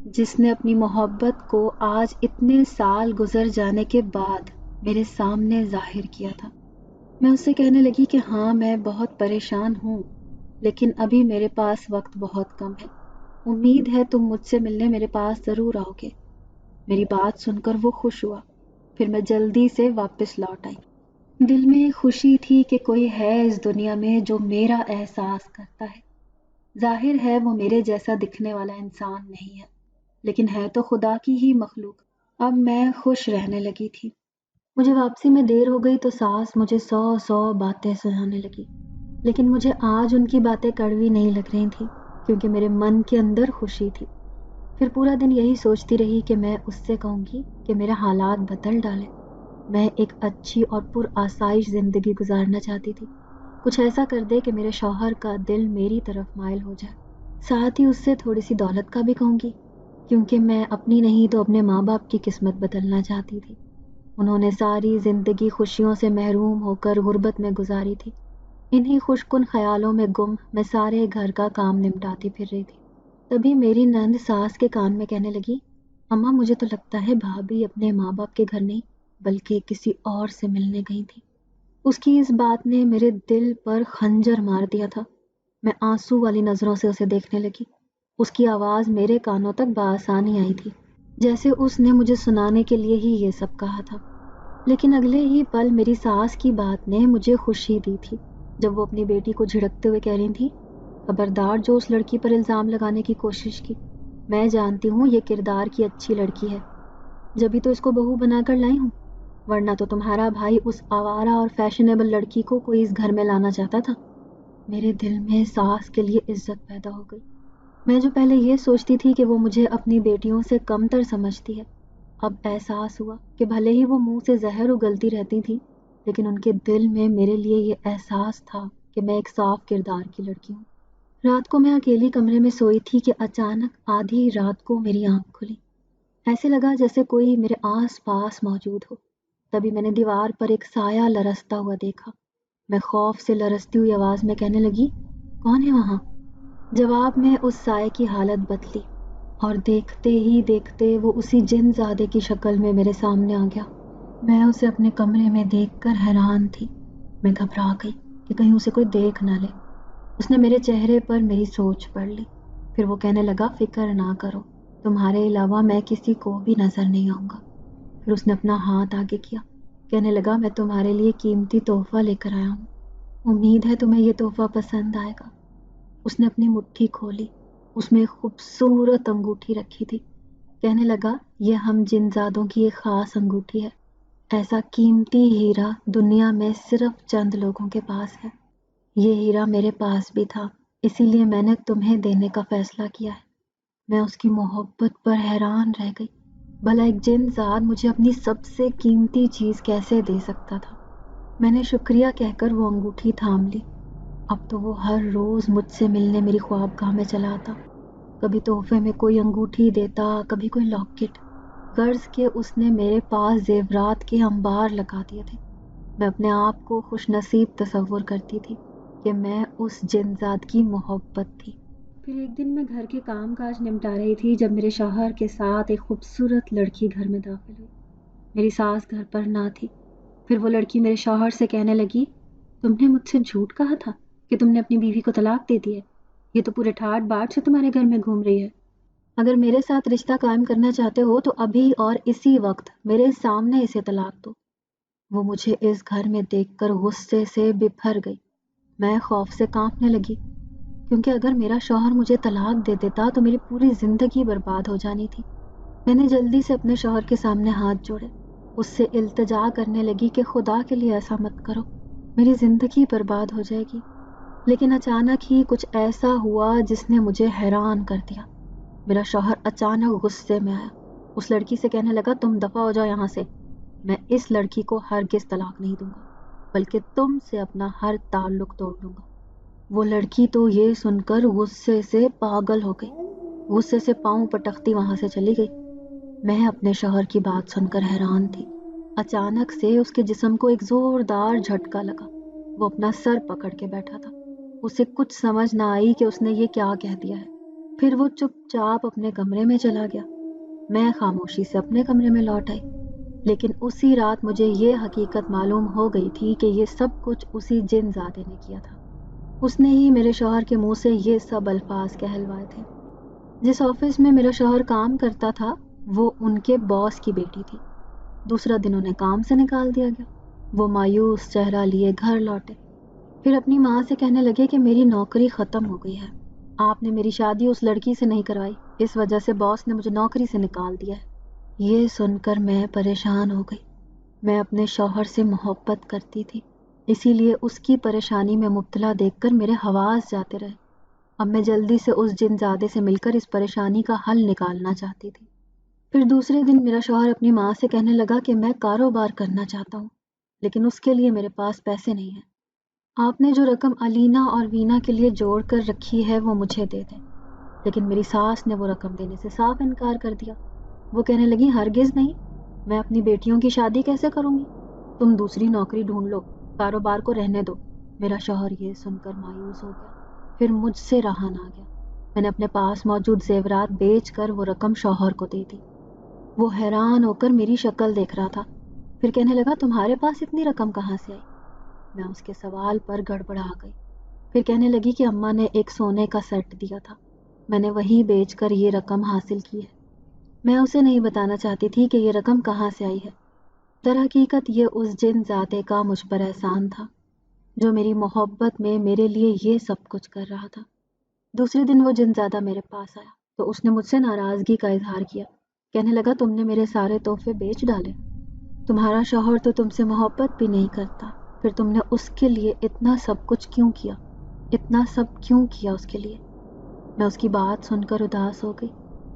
جس نے اپنی محبت کو آج اتنے سال گزر جانے کے بعد میرے سامنے ظاہر کیا تھا۔ میں اس سے کہنے لگی کہ ہاں میں بہت پریشان ہوں، لیکن ابھی میرے پاس وقت بہت کم ہے۔ امید ہے تم مجھ سے ملنے میرے پاس ضرور آؤ گے۔ میری بات سن کر وہ خوش ہوا، پھر میں جلدی سے واپس لوٹ آئی۔ دل میں خوشی تھی کہ کوئی ہے اس دنیا میں جو میرا احساس کرتا ہے۔ ظاہر ہے وہ میرے جیسا دکھنے والا انسان نہیں ہے، لیکن ہے تو خدا کی ہی مخلوق۔ اب میں خوش رہنے لگی تھی۔ مجھے واپسی میں دیر ہو گئی تو ساس مجھے 100 باتیں سنانے لگی، لیکن مجھے آج ان کی باتیں کڑوی نہیں لگ رہی تھیں، کیونکہ میرے من کے اندر خوشی تھی۔ پھر پورا دن یہی سوچتی رہی کہ میں اس سے کہوں گی کہ میرا حالات بدل ڈالے۔ میں ایک اچھی اور پر آسائش زندگی گزارنا چاہتی تھی۔ کچھ ایسا کر دے کہ میرے شوہر کا دل میری طرف مائل ہو جائے۔ ساتھ ہی اس سے تھوڑی سی دولت کا بھی کہوں گی، کیونکہ میں اپنی نہیں تو اپنے ماں باپ کی قسمت بدلنا چاہتی تھی۔ انہوں نے ساری زندگی خوشیوں سے محروم ہو کر غربت میں گزاری تھی۔ انہی خوش کن خیالوں میں گم میں سارے گھر کا کام نمٹاتی پھر رہی تھی۔ تبھی میری نند ساس کے کان میں کہنے لگی، اماں مجھے تو لگتا ہے بھابھی اپنے ماں باپ کے گھر نہیں بلکہ کسی اور سے ملنے گئی تھی۔ اس کی اس بات نے میرے دل پر خنجر مار دیا تھا۔ میں آنسو والی نظروں سے اسے دیکھنے لگی۔ اس کی آواز میرے کانوں تک بآسانی آئی تھی، جیسے اس نے مجھے سنانے کے لیے ہی یہ سب کہا تھا۔ لیکن اگلے ہی پل میری ساس کی بات نے مجھے خوشی دی تھی، جب وہ اپنی بیٹی کو جھڑکتے ہوئے کہہ رہی تھی، خبردار جو اس لڑکی پر الزام لگانے کی کوشش کی۔ میں جانتی ہوں یہ کردار کی اچھی لڑکی ہے، جبھی تو اس کو بہو بنا کر لائی ہوں، ورنہ تو تمہارا بھائی اس آوارہ اور فیشنیبل لڑکی کو کوئی اس گھر میں لانا چاہتا تھا۔ میرے دل میں ساس کے لیے عزت پیدا ہو گئی۔ میں جو پہلے یہ سوچتی تھی کہ وہ مجھے اپنی بیٹیوں سے کم تر سمجھتی ہے، اب احساس ہوا کہ بھلے ہی وہ منہ سے زہر اگلتی رہتی تھی، لیکن ان کے دل میں میرے لیے یہ احساس تھا کہ میں ایک صاف کردار کی لڑکی ہوں۔ رات کو میں اکیلی کمرے میں سوئی تھی کہ اچانک آدھی رات کو میری آنکھ کھلی۔ ایسے لگا جیسے کوئی میرے آس پاس موجود ہو۔ تبھی میں نے دیوار پر ایک سایہ لرزتا ہوا دیکھا۔ میں خوف سے لرزتی ہوئی آواز میں کہنے لگی، کون ہے وہاں؟ جواب میں اس سائے کی حالت بدلی اور دیکھتے ہی دیکھتے وہ اسی جن زادے کی شکل میں میرے سامنے آ گیا۔ میں اسے اپنے کمرے میں دیکھ کر حیران تھی۔ میں گھبرا گئی کہ کہیں اسے کوئی دیکھ نہ لے۔ اس نے میرے چہرے پر میری سوچ پڑھ لی۔ پھر وہ کہنے لگا، فکر نہ کرو، تمہارے علاوہ میں کسی کو بھی نظر نہیں آؤں گا۔ پھر اس نے اپنا ہاتھ آگے کیا، کہنے لگا، میں تمہارے لیے قیمتی تحفہ لے کر آیا ہوں، امید ہے تمہیں یہ تحفہ پسند آئے گا۔ اس نے اپنی مٹھی کھولی، اس میں ایک خوبصورت انگوٹھی رکھی تھی۔ کہنے لگا، یہ ہم جن زادوں کی ایک خاص انگوٹھی ہے، ایسا قیمتی ہیرا دنیا میں صرف چند لوگوں کے پاس ہے۔ یہ ہیرا میرے پاس بھی تھا، اسی لیے میں نے تمہیں دینے کا فیصلہ کیا ہے۔ میں اس کی محبت پر حیران رہ گئی۔ بھلا ایک جن زاد مجھے اپنی سب سے قیمتی چیز کیسے دے سکتا تھا؟ میں نے شکریہ کہہ کر وہ انگوٹھی تھام لی۔ اب تو وہ ہر روز مجھ سے ملنے میری خوابگاہ میں چلا آتا۔ کبھی تحفے میں کوئی انگوٹھی دیتا، کبھی کوئی لاکٹ۔ غرض کہ اس نے میرے پاس زیورات کے انبار لگا دیے تھے۔ میں اپنے آپ کو خوش نصیب تصور کرتی تھی کہ میں اس جن زاد کی محبت تھی۔ پھر ایک دن میں گھر کے کام کاج نمٹا رہی تھی جب میرے شوہر کے ساتھ ایک خوبصورت لڑکی گھر میں داخل ہوئی۔ میری ساس گھر پر نہ تھی۔ پھر وہ لڑکی میرے شوہر سے کہنے لگی، تم نے مجھ سے جھوٹ کہا تھا کہ تم نے اپنی بیوی کو طلاق دے دی ہے۔ یہ تو پورے ٹھاٹ باٹ سے تمہارے گھر میں گھوم رہی ہے۔ اگر میرے ساتھ رشتہ قائم کرنا چاہتے ہو تو ابھی اور اسی وقت میرے سامنے اسے طلاق دو۔ وہ مجھے اس گھر میں دیکھ کر غصے سے بپھر گئی۔ میں خوف سے کانپنے لگی، کیونکہ اگر میرا شوہر مجھے طلاق دے دیتا تو میری پوری زندگی برباد ہو جانی تھی۔ میں نے جلدی سے اپنے شوہر کے سامنے ہاتھ جوڑے، اس سے التجا کرنے لگی کہ خدا کے لیے ایسا مت کرو، میری زندگی برباد ہو جائے گی۔ لیکن اچانک ہی کچھ ایسا ہوا جس نے مجھے حیران کر دیا۔ میرا شوہر اچانک غصے میں آیا، اس لڑکی سے کہنے لگا تم دفع ہو جاؤ یہاں سے، میں اس لڑکی کو ہرگز طلاق نہیں دوں گا، بلکہ تم سے اپنا ہر تعلق توڑ دوں گا۔ وہ لڑکی تو یہ سن کر غصے سے پاگل ہو گئی، غصے سے پاؤں پٹکتی وہاں سے چلی گئی۔ میں اپنے شوہر کی بات سن کر حیران تھی۔ اچانک سے اس کے جسم کو ایک زوردار جھٹکا لگا، وہ اپنا سر پکڑ کے بیٹھا تھا۔ اسے کچھ سمجھ نہ آئی کہ اس نے یہ کیا کہہ دیا ہے۔ پھر وہ چپ چاپ اپنے کمرے میں چلا گیا۔ میں خاموشی سے اپنے کمرے میں لوٹ آئی، لیکن اسی رات مجھے یہ حقیقت معلوم ہو گئی تھی کہ یہ سب کچھ اسی جن زادے نے کیا تھا۔ اس نے ہی میرے شوہر کے منہ سے یہ سب الفاظ کہلوائے تھے۔ جس آفس میں میرا شوہر کام کرتا تھا وہ ان کے باس کی بیٹی تھی۔ دوسرا دن انہیں کام سے نکال دیا گیا۔ وہ مایوس چہرہ لیے گھر لوٹے، پھر اپنی ماں سے کہنے لگے کہ میری نوکری ختم ہو گئی ہے، آپ نے میری شادی اس لڑکی سے نہیں کروائی، اس وجہ سے باس نے مجھے نوکری سے نکال دیا ہے۔ یہ سن کر میں پریشان ہو گئی۔ میں اپنے شوہر سے محبت کرتی تھی، اسی لیے اس کی پریشانی میں مبتلا دیکھ کر میرے حواس جاتے رہے۔ اب میں جلدی سے اس جن زادے سے مل کر اس پریشانی کا حل نکالنا چاہتی تھی۔ پھر دوسرے دن میرا شوہر اپنی ماں سے کہنے لگا کہ میں کاروبار کرنا چاہتا ہوں، لیکن اس کے لیے میرے پاس پیسے نہیں ہیں۔ آپ نے جو رقم الینا اور وینا کے لیے جوڑ کر رکھی ہے وہ مجھے دے دیں۔ لیکن میری ساس نے وہ رقم دینے سے صاف انکار کر دیا۔ وہ کہنے لگی ہرگز نہیں، میں اپنی بیٹیوں کی شادی کیسے کروں گی؟ تم دوسری نوکری ڈھونڈ لو، کاروبار کو رہنے دو۔ میرا شوہر یہ سن کر مایوس ہو گیا، پھر مجھ سے رہا نہ گیا۔ میں نے اپنے پاس موجود زیورات بیچ کر وہ رقم شوہر کو دے دی۔ وہ حیران ہو کر میری شکل دیکھ رہا تھا، پھر کہنے لگا تمہارے پاس اتنی رقم کہاں سے آئی؟ میں اس کے سوال پر گڑبڑا گئی، پھر کہنے لگی کہ اماں نے ایک سونے کا سیٹ دیا تھا، میں نے وہی بیچ کر یہ رقم حاصل کی ہے۔ میں اسے نہیں بتانا چاہتی تھی کہ یہ رقم کہاں سے آئی ہے۔ در حقیقت یہ اس جن زادے کا مجھ پر احسان تھا جو میری محبت میں میرے لیے یہ سب کچھ کر رہا تھا۔ دوسرے دن وہ جن زادہ میرے پاس آیا تو اس نے مجھ سے ناراضگی کا اظہار کیا، کہنے لگا تم نے میرے سارے تحفے بیچ ڈالے، تمہارا شوہر تو تم سے محبت بھی نہیں کرتا، پھر تم نے اس کے لیے اتنا سب کچھ کیوں کیا، اتنا سب کیوں کیا اس کے لیے؟ میں اس کی بات سن کر اداس ہو گئی۔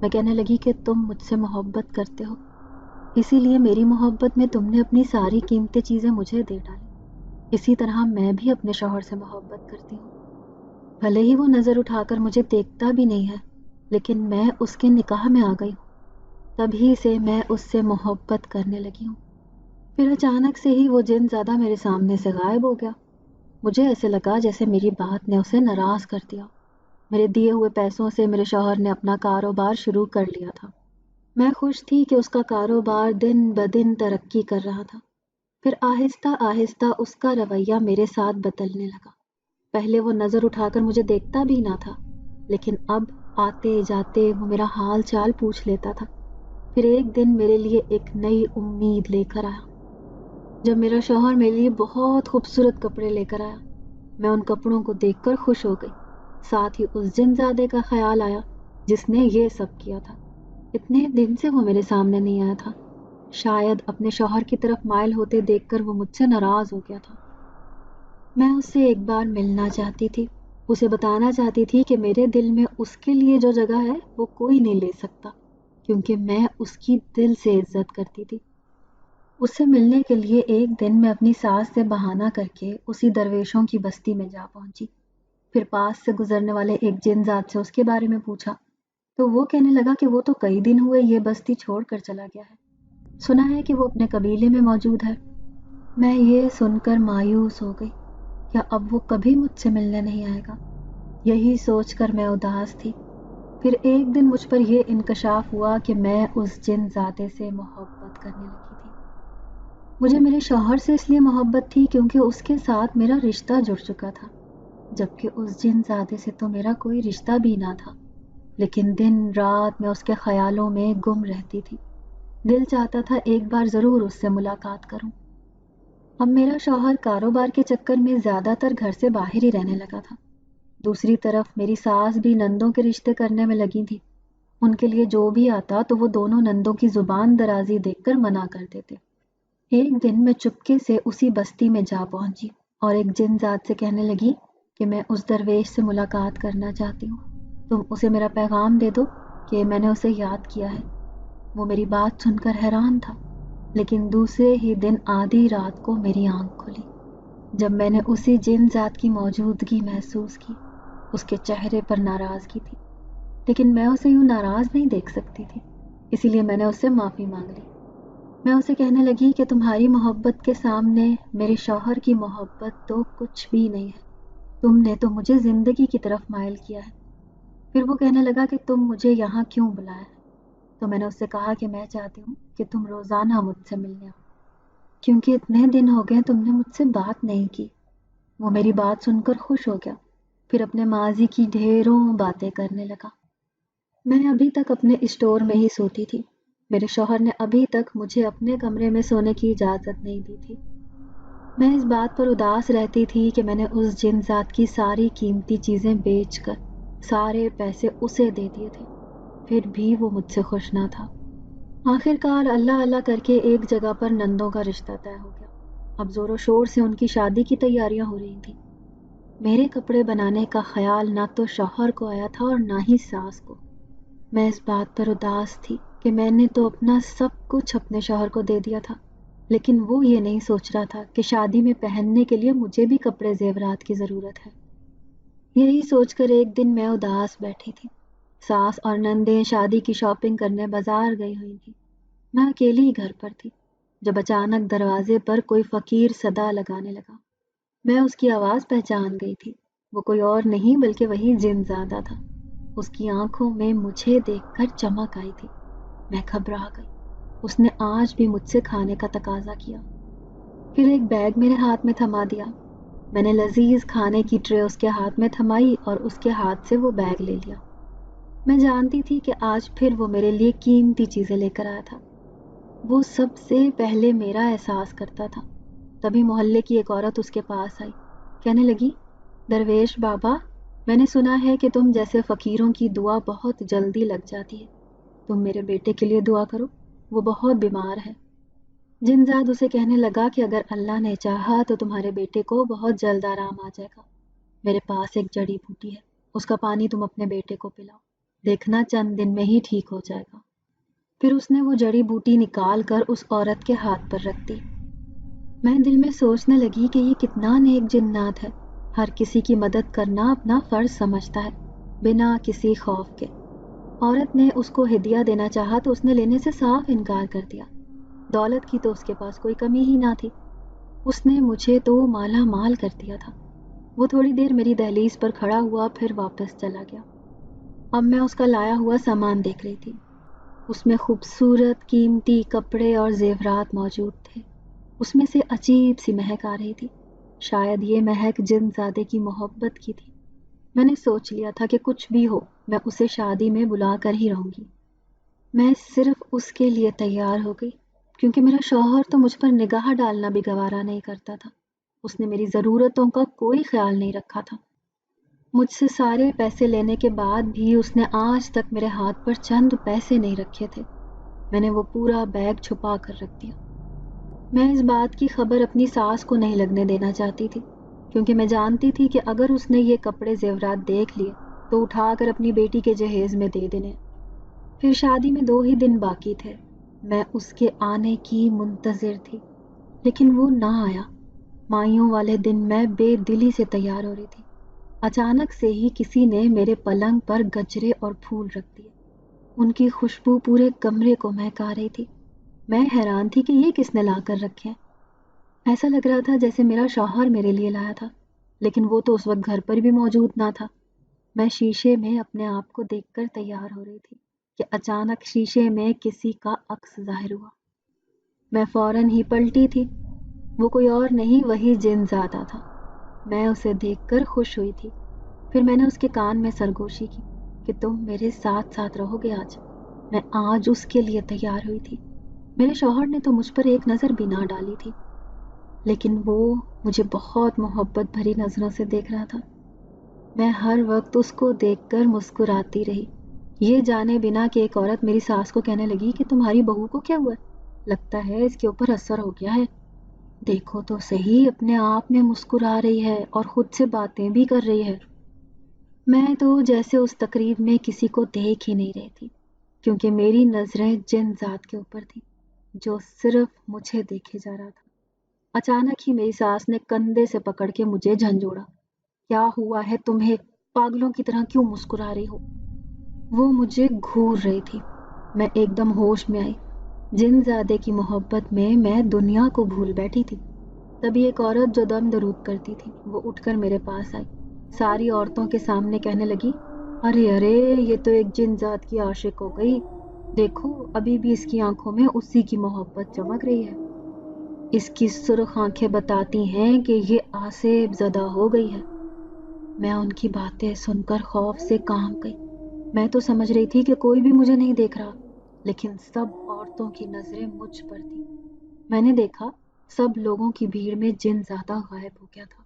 میں کہنے لگی کہ تم مجھ سے محبت کرتے ہو، اسی لیے میری محبت میں تم نے اپنی ساری قیمتی چیزیں مجھے دے ڈالی۔ اسی طرح میں بھی اپنے شوہر سے محبت کرتی ہوں، بھلے ہی وہ نظر اٹھا کر مجھے دیکھتا بھی نہیں ہے، لیکن میں اس کے نکاح میں آ گئی ہوں، تبھی سے میں اس سے محبت کرنے لگی ہوں۔ پھر اچانک سے ہی وہ جن زادہ میرے سامنے سے غائب ہو گیا۔ مجھے ایسے لگا جیسے میری بات نے اسے ناراض کر دیا۔ میرے دیے ہوئے پیسوں سے میرے شوہر نے اپنا کاروبار شروع کر لیا تھا۔ میں خوش تھی کہ اس کا کاروبار دن بدن ترقی کر رہا تھا۔ پھر آہستہ آہستہ اس کا رویہ میرے ساتھ بدلنے لگا۔ پہلے وہ نظر اٹھا کر مجھے دیکھتا بھی نہ تھا، لیکن اب آتے جاتے وہ میرا حال چال پوچھ لیتا تھا۔ پھر ایک دن میرے لیے ایک نئی امید لے کر آیا، جب میرا شوہر میرے لیے بہت خوبصورت کپڑے لے کر آیا۔ میں ان کپڑوں کو دیکھ کر خوش ہو گئی، ساتھ ہی اس جن زادے کا خیال آیا جس نے یہ سب کیا تھا۔ اتنے دن سے وہ میرے سامنے نہیں آیا تھا، شاید اپنے شوہر کی طرف مائل ہوتے دیکھ کر وہ مجھ سے ناراض ہو گیا تھا۔ میں اس سے ایک بار ملنا چاہتی تھی، اسے بتانا چاہتی تھی کہ میرے دل میں اس کے لیے جو جگہ ہے وہ کوئی نہیں لے سکتا، کیونکہ میں اس کی دل سے عزت کرتی تھی۔ اس سے ملنے کے لیے ایک دن میں اپنی ساس سے بہانہ کر کے اسی درویشوں کی بستی میں جا پہنچی۔ پھر پاس سے گزرنے والے ایک جن زاد سے اس کے بارے میں پوچھا تو وہ کہنے لگا کہ وہ تو کئی دن ہوئے یہ بستی چھوڑ کر چلا گیا ہے، سنا ہے کہ وہ اپنے قبیلے میں موجود ہے۔ میں یہ سن کر مایوس ہو گئی، کیا اب وہ کبھی مجھ سے ملنے نہیں آئے گا؟ یہی سوچ کر میں اداس تھی۔ پھر ایک دن مجھ پر یہ انکشاف ہوا کہ میں اس جن زادے سے محبت کرنے لگی تھی۔ مجھے میرے شوہر سے اس لیے محبت تھی کیونکہ اس کے ساتھ میرا رشتہ جڑ چکا تھا، جبکہ اس جن زادے سے تو میرا کوئی رشتہ بھی نہ تھا، لیکن دن رات میں اس کے خیالوں میں گم رہتی تھی۔ دل چاہتا تھا ایک بار ضرور اس سے ملاقات کروں۔ اب میرا شوہر کاروبار کے چکر میں زیادہ تر گھر سے باہر ہی رہنے لگا تھا۔ دوسری طرف میری ساس بھی نندوں کے رشتے کرنے میں لگی تھی۔ ان کے لیے جو بھی آتا تو وہ دونوں نندوں کی زبان درازی دیکھ کر منع کر دیتے۔ ایک دن میں چپکے سے اسی بستی میں جا پہنچی اور ایک جن زاد سے کہنے لگی کہ میں اس درویش سے ملاقات کرنا چاہتی ہوں. تم اسے میرا پیغام دے دو کہ میں نے اسے یاد کیا ہے. وہ میری بات سن کر حیران تھا، لیکن دوسرے ہی دن آدھی رات کو میری آنکھ کھلی جب میں نے اسی جن ذات کی موجودگی محسوس کی. اس کے چہرے پر ناراضگی تھی، لیکن میں اسے یوں ناراض نہیں دیکھ سکتی تھی، اسی لیے میں نے اس سے معافی مانگ لی. میں اسے کہنے لگی کہ تمہاری محبت کے سامنے میرے شوہر کی محبت تو کچھ بھی نہیں ہے. تم نے تو مجھے زندگی کی طرف مائل کیا ہے. پھر وہ کہنے لگا کہ تم مجھے یہاں کیوں بلایا ہے؟ تو میں نے اس سے کہا کہ میں چاہتی ہوں کہ تم روزانہ مجھ سے ملنے آؤ، کیونکہ اتنے دن ہو گئے تم نے مجھ سے بات نہیں کی. وہ میری بات سن کر خوش ہو گیا، پھر اپنے ماضی کی ڈھیروں باتیں کرنے لگا. میں ابھی تک اپنے اسٹور میں ہی سوتی تھی. میرے شوہر نے ابھی تک مجھے اپنے کمرے میں سونے کی اجازت نہیں دی تھی. میں اس بات پر اداس رہتی تھی کہ میں نے اس جن ذات کی ساری قیمتی چیزیں بیچ کر سارے پیسے اسے دے دیے تھے، پھر بھی وہ مجھ سے خوش نہ تھا. آخر کار اللہ اللہ کر کے ایک جگہ پر نندوں کا رشتہ طے ہو گیا. اب زور و شور سے ان کی شادی کی تیاریاں ہو رہی تھیں. میرے کپڑے بنانے کا خیال نہ تو شوہر کو آیا تھا اور نہ ہی ساس کو. میں اس بات پر اداس تھی کہ میں نے تو اپنا سب کچھ اپنے شوہر کو دے دیا تھا، لیکن وہ یہ نہیں سوچ رہا تھا کہ شادی میں پہننے کے لیے مجھے بھی کپڑے زیورات کی ضرورت ہے. یہی سوچ کر ایک دن میں اداس بیٹھی تھی. ساس اور نندیں شادی کی شاپنگ کرنے بازار گئی ہوئی تھی. میں اکیلی ہی گھر پر تھی جب اچانک دروازے پر کوئی فقیر صدا لگانے لگا. میں اس کی آواز پہچان گئی تھی. وہ کوئی اور نہیں بلکہ وہی جن زادہ تھا. اس کی آنکھوں میں مجھے دیکھ کر چمک آئی تھی. میں گھبرا گئی. اس نے آج بھی مجھ سے کھانے کا تقاضا کیا. پھر ایک بیگ میرے ہاتھ میں تھما دیا. میں نے لذیذ کھانے کی ٹرے اس کے ہاتھ میں تھمائی اور اس کے ہاتھ سے وہ بیگ لے لیا. میں جانتی تھی کہ آج پھر وہ میرے لیے قیمتی چیزیں لے کر آیا تھا. وہ سب سے پہلے میرا احساس کرتا تھا. تبھی محلے کی ایک عورت اس کے پاس آئی، کہنے لگی، درویش بابا، میں نے سنا ہے کہ تم جیسے فقیروں کی دعا بہت جلدی لگ جاتی ہے. تم میرے بیٹے کے لیے دعا کرو، وہ بہت بیمار ہے. جنزاد اسے کہنے لگا کہ اگر اللہ نے چاہا تو تمہارے بیٹے کو بہت جلد آرام آ جائے گا. میرے پاس ایک جڑی بوٹی ہے، اس کا پانی تم اپنے بیٹے کو پلاؤ، دیکھنا چند دن میں ہی ٹھیک ہو جائے گا. پھر اس نے وہ جڑی بوٹی نکال کر اس عورت کے ہاتھ پر رکھ دی. میں دل میں سوچنے لگی کہ یہ کتنا نیک جنات ہے. ہر کسی کی مدد کرنا اپنا فرض سمجھتا ہے، بنا کسی خوف کے. عورت نے اس کو ہدیہ دینا چاہا تو اس نے لینے سے صاف انکار کر دیا. دولت کی تو اس کے پاس کوئی کمی ہی نہ تھی. اس نے مجھے تو مالا مال کر دیا تھا. وہ تھوڑی دیر میری دہلیز پر کھڑا ہوا، پھر واپس چلا گیا. اب میں اس کا لایا ہوا سامان دیکھ رہی تھی. اس میں خوبصورت قیمتی کپڑے اور زیورات موجود تھے. اس میں سے عجیب سی مہک آ رہی تھی. شاید یہ مہک جن زادے کی محبت کی تھی. میں نے سوچ لیا تھا کہ کچھ بھی ہو میں اسے شادی میں بلا کر ہی رہوں گی. میں صرف اس کے لیے تیار ہو گئی کیونکہ میرا شوہر تو مجھ پر نگاہ ڈالنا بھی گوارا نہیں کرتا تھا. اس نے میری ضرورتوں کا کوئی خیال نہیں رکھا تھا. مجھ سے سارے پیسے لینے کے بعد بھی اس نے آج تک میرے ہاتھ پر چند پیسے نہیں رکھے تھے. میں نے وہ پورا بیگ چھپا کر رکھ دیا. میں اس بات کی خبر اپنی ساس کو نہیں لگنے دینا چاہتی تھی، کیونکہ میں جانتی تھی کہ اگر اس نے یہ کپڑے زیورات دیکھ لیے تو اٹھا کر اپنی بیٹی کے جہیز میں دے دینے. پھر شادی میں 2 ہی دن باقی تھے. میں اس کے آنے کی منتظر تھی، لیکن وہ نہ آیا. مائیوں والے دن میں بے دلی سے تیار ہو رہی تھی. اچانک سے ہی کسی نے میرے پلنگ پر گجرے اور پھول رکھ دیے. ان کی خوشبو پورے کمرے کو مہکا رہی تھی. میں حیران تھی کہ یہ کس نے لا کر رکھے. ایسا لگ رہا تھا جیسے میرا شوہر میرے لیے لایا تھا، لیکن وہ تو اس وقت گھر پر بھی موجود نہ تھا. میں شیشے میں اپنے آپ کو دیکھ کر تیار ہو رہی تھی کہ اچانک شیشے میں کسی کا عکس ظاہر ہوا. میں فوراً ہی پلٹی تھی. وہ کوئی اور نہیں، وہی جن زادہ تھا. میں اسے دیکھ کر خوش ہوئی تھی. پھر میں نے اس کے کان میں سرگوشی کی کہ تم میرے ساتھ ساتھ رہو گے آج. میں آج اس کے لیے تیار ہوئی تھی. میرے شوہر نے تو مجھ پر ایک نظر بھی نہ ڈالی تھی، لیکن وہ مجھے بہت محبت بھری نظروں سے دیکھ رہا تھا. میں ہر وقت اس کو دیکھ کر مسکراتی رہی، یہ جانے بنا کہ ایک عورت میری ساس کو کہنے لگی کہ تمہاری بہو کو کیا ہوا ہے؟ لگتا ہے اس کے اوپر اثر ہو گیا ہے. دیکھو تو صحیح، اپنے آپ میں مسکرا رہی ہے اور خود سے باتیں بھی کر رہی ہے۔ میں تو جیسے اس تقریب میں کسی کو دیکھ ہی نہیں رہی تھی، کیونکہ میری نظریں جن ذات کے اوپر تھی جو صرف مجھے دیکھے جا رہا تھا۔ اچانک ہی میری ساس نے کندھے سے پکڑ کے مجھے جھنجھوڑا۔ کیا ہوا ہے تمہیں؟ پاگلوں کی طرح کیوں مسکرا رہی ہو؟ وہ مجھے گھور رہی تھی۔ میں ایک دم ہوش میں آئی۔ جن زادے کی محبت میں دنیا کو بھول بیٹھی تھی۔ تبھی ایک عورت جو دم درود کرتی تھی وہ اٹھ کر میرے پاس آئی، ساری عورتوں کے سامنے کہنے لگی، ارے ارے یہ تو ایک جن ذات کی عاشق ہو گئی، دیکھو ابھی بھی اس کی آنکھوں میں اسی کی محبت چمک رہی ہے، اس کی سرخ آنکھیں بتاتی ہیں کہ یہ آسیب زدہ ہو گئی ہے۔ میں ان کی باتیں سن کر خوف سے کانپ گئی۔ میں تو سمجھ رہی تھی کہ کوئی بھی مجھے نہیں دیکھ رہا، لیکن سب عورتوں کی نظریں مجھ پر تھی۔ میں نے دیکھا سب لوگوں کی بھیڑ میں جن زیادہ غائب ہو گیا تھا۔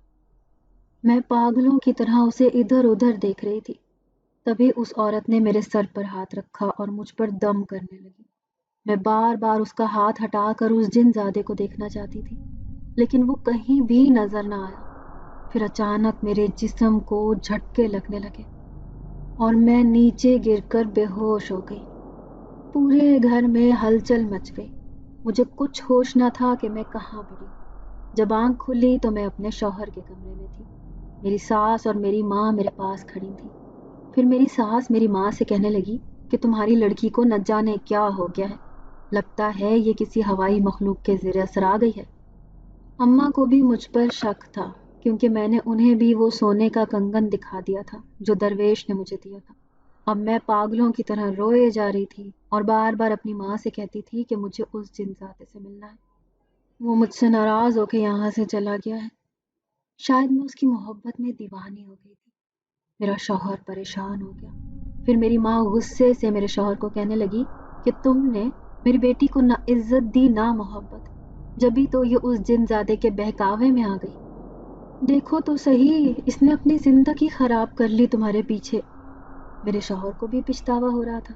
میں پاگلوں کی طرح اسے ادھر ادھر دیکھ رہی تھی۔ تبھی اس عورت نے میرے سر پر ہاتھ رکھا اور مجھ پر دم کرنے لگی۔ میں بار بار اس کا ہاتھ ہٹا کر اس جن زادے کو دیکھنا چاہتی تھی، لیکن وہ کہیں بھی نظر نہ آیا۔ پھر اچانک میرے جسم کو جھٹکے لگنے لگے اور میں نیچے گر کر بے ہوش ہو گئی۔ پورے گھر میں ہلچل مچ گئی۔ مجھے کچھ ہوش نہ تھا کہ میں کہاں پڑی۔ جب آنکھ کھلی تو میں اپنے شوہر کے کمرے میں تھی۔ میری ساس اور میری ماں میرے پاس کھڑی تھی۔ پھر میری ساس میری ماں سے کہنے لگی کہ تمہاری لڑکی کو نہ جانے کیا ہو گیا ہے، لگتا ہے یہ کسی ہوائی مخلوق کے زیر اثر آ گئی ہے۔ اماں کو بھی مجھ پر شک تھا، کیونکہ میں نے انہیں بھی وہ سونے کا کنگن دکھا دیا تھا جو درویش نے مجھے دیا تھا۔ اب میں پاگلوں کی طرح روئے جا رہی تھی اور بار بار اپنی ماں سے کہتی تھی کہ مجھے اس جن زادے سے ملنا ہے، وہ مجھ سے ناراض ہو کے یہاں سے چلا گیا ہے۔ شاید میں اس کی محبت میں دیوانی ہو گئی تھی۔ میرا شوہر پریشان ہو گیا۔ پھر میری ماں غصے سے میرے شوہر کو کہنے لگی کہ تم نے میری بیٹی کو نہ عزت دی نہ محبت، جبھی تو یہ اس جن زادے کے بہکاوے میں آ گئی۔ دیکھو تو صحیح، اس نے اپنی زندگی خراب کر لی تمہارے پیچھے۔ میرے شوہر کو بھی پچھتاوا ہو رہا تھا۔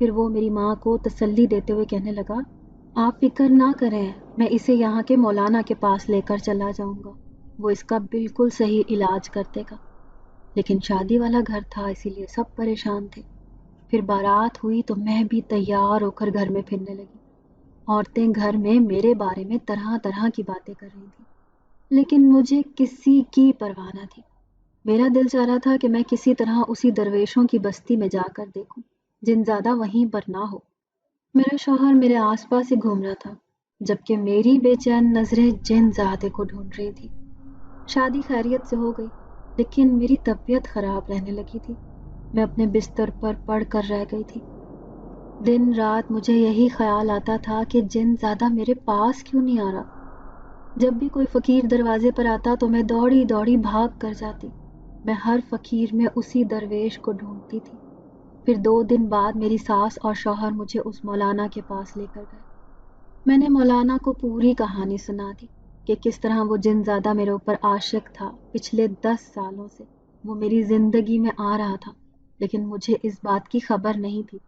پھر وہ میری ماں کو تسلی دیتے ہوئے کہنے لگا، آپ فکر نہ کریں، میں اسے یہاں کے مولانا کے پاس لے کر چلا جاؤں گا، وہ اس کا بالکل صحیح علاج کر دے گا۔ لیکن شادی والا گھر تھا، اسی لیے سب پریشان تھے۔ پھر بارات ہوئی تو میں بھی تیار ہو کر گھر میں پھرنے لگی۔ عورتیں گھر میں میرے بارے میں طرح طرح کی باتیں کر رہی تھیں، لیکن مجھے کسی کی پرواہ نہ تھی۔ میرا دل چاہ رہا تھا کہ میں کسی طرح اسی درویشوں کی بستی میں جا کر دیکھوں، جن زیادہ وہیں پر نہ ہو۔ میرا شوہر میرے آس پاس ہی گھوم رہا تھا، جبکہ میری بے چین نظریں جن زادے کو ڈھونڈ رہی تھی۔ شادی خیریت سے ہو گئی، لیکن میری طبیعت خراب رہنے لگی تھی۔ میں اپنے بستر پر پڑ کر رہ گئی تھی۔ دن رات مجھے یہی خیال آتا تھا کہ جن زیادہ میرے پاس کیوں نہیں آ رہا۔ جب بھی کوئی فقیر دروازے پر آتا تو میں دوڑی دوڑی بھاگ کر جاتی۔ میں ہر فقیر میں اسی درویش کو ڈھونڈتی تھی۔ پھر 2 دن بعد میری ساس اور شوہر مجھے اس مولانا کے پاس لے کر گئے۔ میں نے مولانا کو پوری کہانی سنا دی کہ کس طرح وہ جن زیادہ میرے اوپر عاشق تھا۔ پچھلے 10 سالوں سے وہ میری زندگی میں آ رہا تھا، لیکن مجھے اس بات کی خبر نہیں تھی۔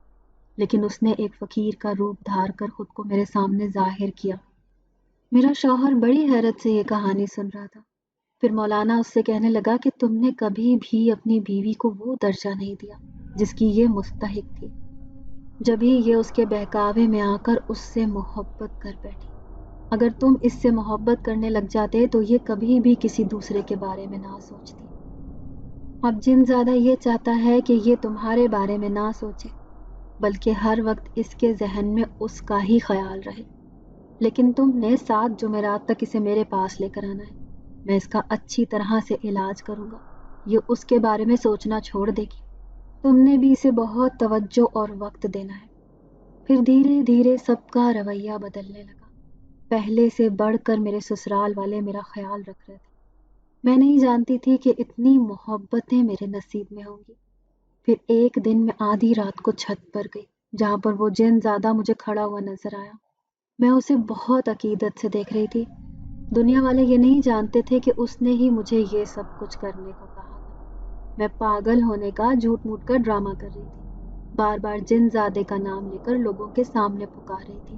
لیکن اس نے ایک فقیر کا روپ دھار کر خود کو میرے سامنے ظاہر کیا۔ میرا شوہر بڑی حیرت سے یہ کہانی سن رہا تھا۔ پھر مولانا اس سے کہنے لگا کہ تم نے کبھی بھی اپنی بیوی کو وہ درجہ نہیں دیا جس کی یہ مستحق تھی، جبھی یہ اس کے بہکاوے میں آ کر اس سے محبت کر بیٹھی۔ اگر تم اس سے محبت کرنے لگ جاتے تو یہ کبھی بھی کسی دوسرے کے بارے میں نہ سوچتی۔ اب جن زیادہ یہ چاہتا ہے کہ یہ تمہارے بارے میں نہ سوچے، بلکہ ہر وقت اس کے ذہن میں اس کا ہی خیال رہے۔ لیکن تم نے 7 جمعرات تک اسے میرے پاس لے کر آنا ہے۔ میں اس کا اچھی طرح سے علاج کروں گا، یہ اس کے بارے میں سوچنا چھوڑ دے گی۔ تم نے بھی اسے بہت توجہ اور وقت دینا ہے۔ پھر دھیرے دھیرے سب کا رویہ بدلنے لگا۔ پہلے سے بڑھ کر میرے سسرال والے میرا خیال رکھ رہے تھے۔ میں نہیں جانتی تھی کہ اتنی محبتیں میرے نصیب میں ہوں گی۔ پھر ایک دن میں آدھی رات کو چھت پر گئی، جہاں پر وہ جن زیادہ مجھے کھڑا ہوا نظر آیا۔ میں اسے بہت عقیدت سے دیکھ رہی تھی۔ دنیا والے یہ نہیں جانتے تھے کہ اس نے ہی مجھے یہ سب کچھ کرنے کو کہا تھا۔ میں پاگل ہونے کا جھوٹ موٹ کر ڈرامہ کر رہی تھی، بار بار جن زادے کا نام لے کر لوگوں کے سامنے پکار رہی تھی۔